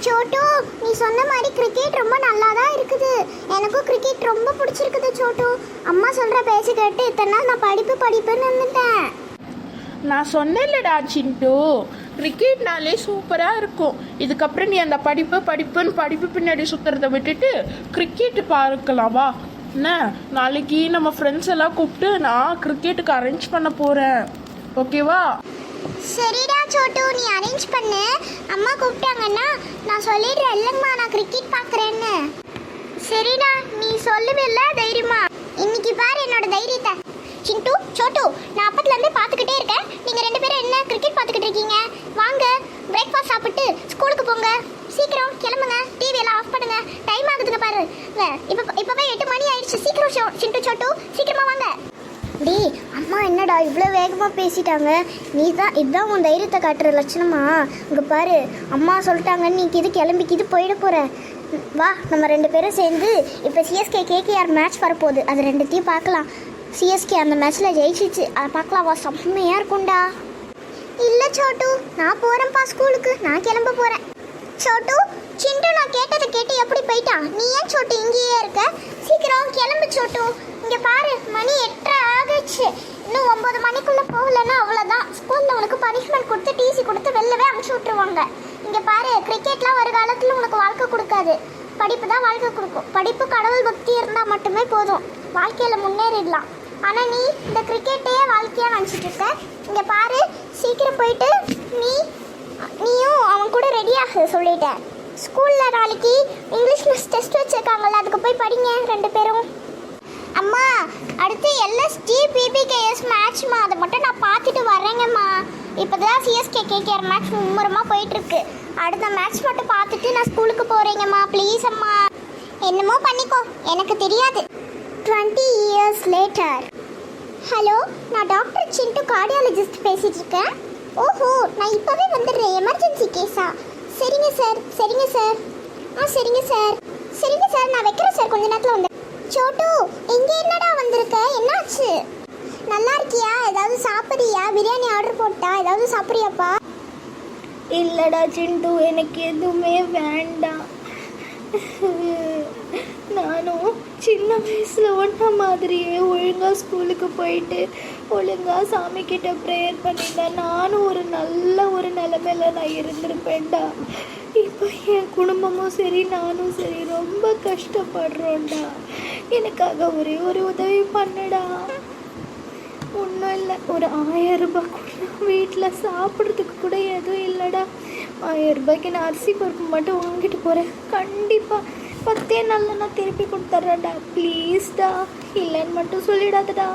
சோட்டு, நீ சொன்ன மாதிரி கிரிக்கெட் ரொம்ப நல்லா தான் இருக்குது. எனக்கும் கிரிக்கெட் ரொம்ப பிடிச்சிருக்குது சோட்டு. அம்மா சொல்கிற பேச்சு கேட்டு இத்தனை நாள் நான் படிப்புன்னு வந்துட்டேன். நான் சொன்னேன்லடா சிண்டு, கிரிக்கெட்னாலே சூப்பராக இருக்கும். இதுக்கப்புறம் நீ அந்த படிப்பு பின்னாடி சுற்றுறதை விட்டுட்டு கிரிக்கெட்டு பார்க்கலாம் வா. என்ன, நாளைக்கு நம்ம ஃப்ரெண்ட்ஸ் எல்லாம் கூப்பிட்டு நான் கிரிக்கெட்டுக்கு அரேஞ்ச் பண்ண போகிறேன். ஓகேவா? சரிடா சோட்டு, நீ அரேஞ்ச் பண்ணு. அம்மா கூப்பிட்டாங்கன்னா நான் சொல்லிடுறேன் இல்லைங்கம்மா, நான் கிரிக்கெட் பார்க்குறேன்னு. சரிடா, நீ சொல்லுவில்ல தைரியமா. இன்னைக்கு பாரு என்னோட தைரியத்தை. சிண்டு, சோட்டு, நான் அப்பத்துலேருந்தே பார்த்துக்கிட்டே இருக்கேன். நீங்கள் 2 பேரும் என்ன கிரிக்கெட் பார்த்துக்கிட்டு இருக்கீங்க? வாங்க, பிரேக்ஃபாஸ்ட் சாப்பிட்டு ஸ்கூலுக்கு போங்க. சீக்கிரம் கிளம்புங்க, டிவி எல்லாம் ஆஃப் பண்ணுங்க. டைம் ஆகுதுங்க பாரு. இப்போவே 8 மணி ஆயிடுச்சு. சீக்கிரம் சிண்டு சோட்டு, சீக்கிரமா வாங்க. டி அம்மா என்னடா இவ்வளோ வேகமாக பேசிட்டாங்க? இதுதான் உன் தைரியத்தை காட்டுற லட்சணமா? இங்கே பாரு, அம்மா சொல்லிட்டாங்க நீ கிளம்பிக்கிது போயிட போகிற. வா, நம்ம 2 பேரும் சேர்ந்து இப்போ சிஎஸ்கே கேகேஆர் மேட்ச் வரப்போகுது. அது 2த்தையும் பார்க்கலாம். சிஎஸ்கே அந்த மேட்ச்சில் ஜெயிச்சிச்சு, அதை பார்க்கலாம். வா, செம்மையாக இருக்கும்டா. இல்லை சோட்டு, நான் போகிறேன்ப்பா ஸ்கூலுக்கு. நான் கிளம்ப போகிறேன். சோட்டு, சிண்டு நான் கேட்டதை கேட்டு எப்படி போயிட்டான்? நீ ஏன் சோட்டு இங்கேயே இருக்க? சீக்கிரம் கிளம்பு சோட்டு. இங்கே பாரு, மணி 8:30 ஆகிடுச்சு. இன்னும் 9 மணிக்குள்ளே போகலன்னா அவ்வளோதான். ஸ்கூலில் உனக்கு பனிஷ்மெண்ட் கொடுத்து டிசி கொடுத்து வெளிலவே அனுப்பிச்சி விட்ருவாங்க. இங்கே பாரு, கிரிக்கெட்லாம் ஒரு காலத்தில் உனக்கு வாழ்க்கை கொடுக்காது, படிப்பு தான் வாழ்க்கை கொடுக்கும். படிப்பு கடவுள் பக்தி இருந்தால் மட்டுமே போதும், வாழ்க்கையில் முன்னேறிடலாம். ஆனால் நீ இந்த கிரிக்கெட்டையே வாழ்க்கையாக நினச்சிட்டு இருக்க. இங்கே பாரு, சீக்கிரம் போயிட்டு நீயும் அவன் கூட ரெடியாக சொல்லிட்டேன். ஸ்கூலில் நாளைக்கு இங்கிலீஷ் டெஸ்ட் வச்சுருக்காங்கல்ல, அதுக்கு போய் படிங்க 2 பேரும். அம்மா, அடுத்து எல்எஸ்டி பிபிகேஎஸ் மேட்ச்மா, அதை மட்டும் நான் பார்த்துட்டு வரேங்கம்மா. இப்போ தான் சிஎஸ்கே கேகேஆர் மேட்ச் மும்முரமாக போயிட்டுருக்கு. அடுத்த மேட்ச் மட்டும் பார்த்துட்டு நான் ஸ்கூலுக்கு போகிறேங்கம்மா. ப்ளீஸ் அம்மா. என்னமோ பண்ணிக்கோ, எனக்கு தெரியாது. 20 years later. ஹலோ, நான் டாக்டர் சிண்டு, கார்டியாலஜிஸ்ட் பேசிகிட்டு இருக்கேன். ஓஹோ, நான் இப்போவே வந்துடுறேன். எமர்ஜென்சி கேஸா? சரிங்க சார். சரிங்க சார். சரிங்க சார், நான் வைக்கிறேன் சார், கொஞ்ச நேரத்தில் வந்து. சோட்டு, இங்கே என்னடா வந்திருக்க? என்னாச்சு? நல்லா இருக்கியா? ஏதாவது சாப்பிட்றியா? பிரியாணி ஆர்டர் போட்டா? ஏதாவது சாப்பிட்றியாப்பா? இல்லைடா சிண்டு, எனக்கு எதுவுமே வேண்டாம். நானும் சின்ன வயசில் ஒன்றா மாதிரியே ஒழுங்காக ஸ்கூலுக்கு போயிட்டு ஒழுங்காக சாமிக்கிட்ட ப்ரேயர் பண்ணிட்டேன். நானும் ஒரு நிலைமையில நான் இருந்திருப்பேன்டா. இப்போ என் குடும்பமும் சரி நானும் சரி ரொம்ப கஷ்டப்படுறோம்டா. எனக்காக ஒரே ஒரு உதவி பண்ணுடா. ஒன்றும் இல்லை, ஒரு 1000 ரூபாய் கூட வீட்டில் சாப்பிட்றதுக்கு கூட எதுவும் இல்லைடா. 1000 ரூபாய்க்கு நான் அரிசி பருப்பு மட்டும் வாங்கிட்டு போகிறேன். கண்டிப்பாக 10 நாளில் நான் திருப்பி கொடுத்துட்றேன்டா. ப்ளீஸ்டா, இல்லைன்னு மட்டும் சொல்லிடாதடா.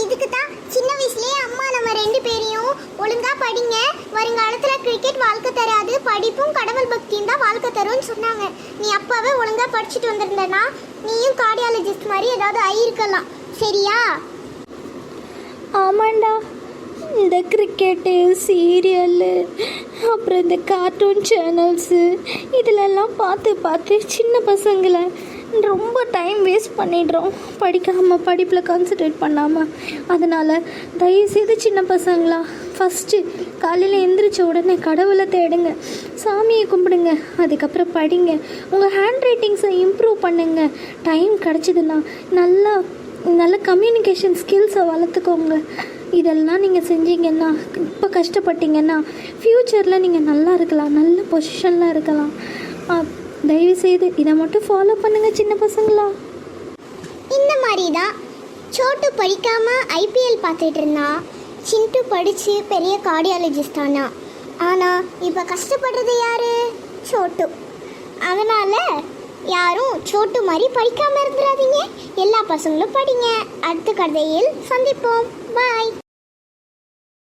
இதுக்கு தான் சின்ன வயசுலேயே அம்மா நம்ம 2 பேரையும் ஒழுங்கா படிங்க, வருங்காலத்தில் கிரிக்கெட் வாழ்க்கை தராது, படிப்பும் கடவுள் பக்தியும் தான் வாழ்க்கை தரும்னு சொன்னாங்க. நீ அப்போவே ஒழுங்கா படிச்சுட்டு வந்திருந்தனா நீயும் கார்டியாலஜிஸ்ட் மாதிரி ஏதாவது ஆயிருக்கலாம். சரியா? ஆமாண்டா, இந்த கிரிக்கெட்டு, சீரியலு, அப்புறம் இந்த கார்ட்டூன் சேனல்ஸு இதிலெல்லாம் பார்த்து சின்ன பசங்களை ரொம்ப டைம் வேஸ்ட் பண்ணிடுறோம், படிப்பில் கான்சன்ட்ரேட் பண்ணாமல். அதனால் தயவுசெய்து சின்ன பசங்களா, ஃபஸ்ட்டு காலையில் எந்திரிச்ச உடனே கடவுளை தேடுங்க, சாமியை கும்பிடுங்க, அதுக்கப்புறம் படிங்க, உங்கள் ஹேண்ட் ரைட்டிங்ஸை இம்ப்ரூவ் பண்ணுங்க. டைம் கிடச்சிதுன்னா நல்ல கம்யூனிகேஷன் ஸ்கில்ஸை வளர்த்துக்கோங்க. இதெல்லாம் நீங்கள் செஞ்சீங்கன்னா, இப்போ கஷ்டப்பட்டீங்கன்னா ஃப்யூச்சரில் நீங்கள் நல்லா இருக்கலாம், நல்ல பொசிஷனில் இருக்கலாம். தயவுசெய்து இதை மட்டும் ஃபாலோ பண்ணுங்கள் சின்ன பசங்களா. இந்த மாதிரி தான் சோட்டு படிக்காமல் ஐபிஎல் பார்த்துட்டு இருந்தான், சிண்டு படித்து பெரிய கார்டியாலஜிஸ்ட் ஆனா. ஆனால் இப்போ கஷ்டப்படுறது யார்? சோட்டு. அதனால் யாரும் சோட்டு மாதிரி படிக்காமல் இருந்துடாதீங்க. எல்லா பசங்களும் படிங்க. அடுத்த கதையில் சந்திப்போம். பாய்.